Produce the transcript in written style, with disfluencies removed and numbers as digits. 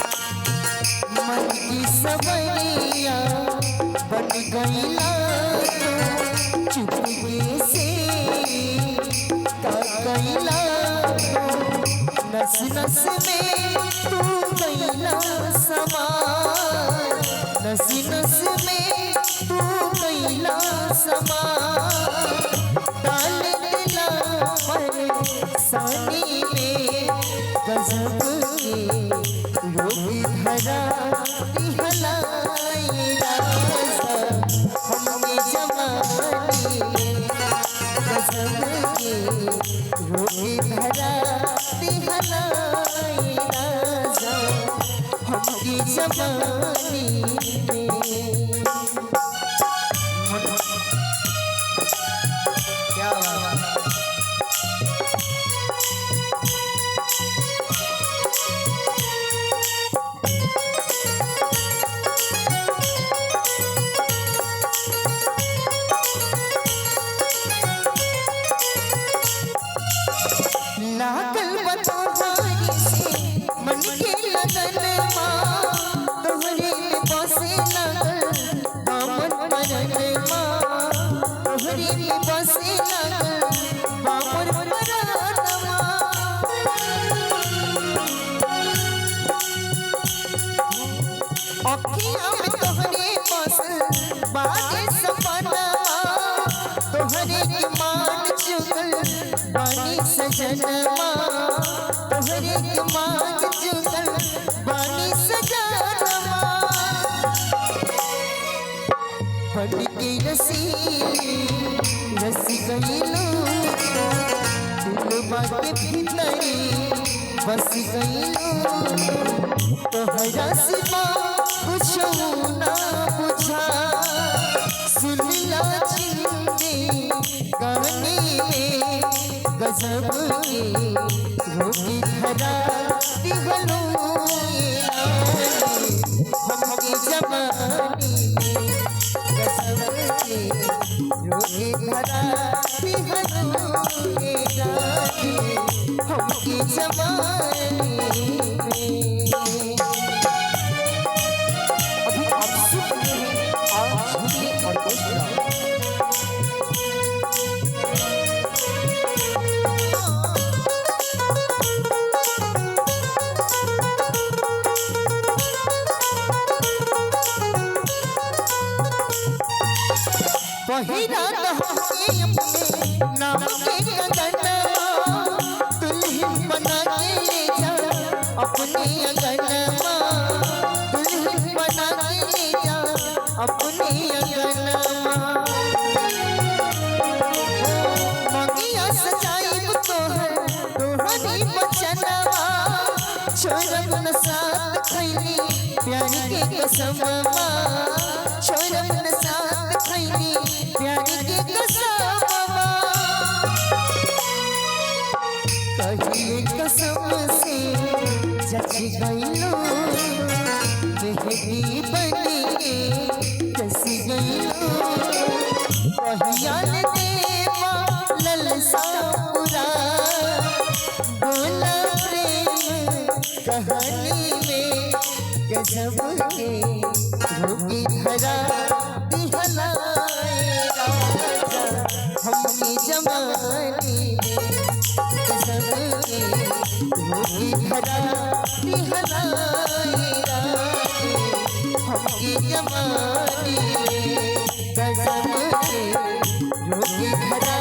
मन की सवरिया बन गईला तो चुपके से का गईला तो नस नस में तू गईला समा नस नस में तू गईला समा डाल दिला परेशानी में गजब के रोगी धरा दिहलाई राजा हमने जमानी गजब के रोगी धरा दिहलाई राजा हमने जमानी में। क्या बात लागल बतोहारी से मन के लगन माँ तोहरे में बसे लगल बामन परन माँ तोहरे में बसे लगल बामन परन माँ अखियाँ में तोहरे बस बागे सपना तोहरे की मान चुगल बानी सजनमा तोहरे की मान चुगल बानी सजनमा बन के रसी गईलू दिल बाटे भीतरी बस गईलू तोहरा सिवा कुछ ना बुझा सुनला जिंदगी गाने में गजब के रोगी धरा दिहलो हमके जमानी गजब के रोगी धरा दिहलो हमके जमानी अभी आप सुन रहे हैं आज झूठी ऑर्केस्ट्रा पहिरा हमके अपने नाम के गगनमा दुल्हन बना के ले जा अपने अगनमा दुल्हन बना के ले जा अपने अगनमा मंगिया सजाइब तोहरी बचनवा छोड़ब न साथ खैली प्यार के कसमवा छोड़ब न साथ खैली प्यार के कसमवा कहिए कसम से जच गईलो मेहंदी बनी कस गईलो कहियाल देवा ललसा पूरा बोला प्रेम कहानी में गजब के रोगी धरा दिहलाए राजा हमने जमानी गजब के रोगी धरा दिहलाए राजा हमने जमानी गजब के रोगी धरा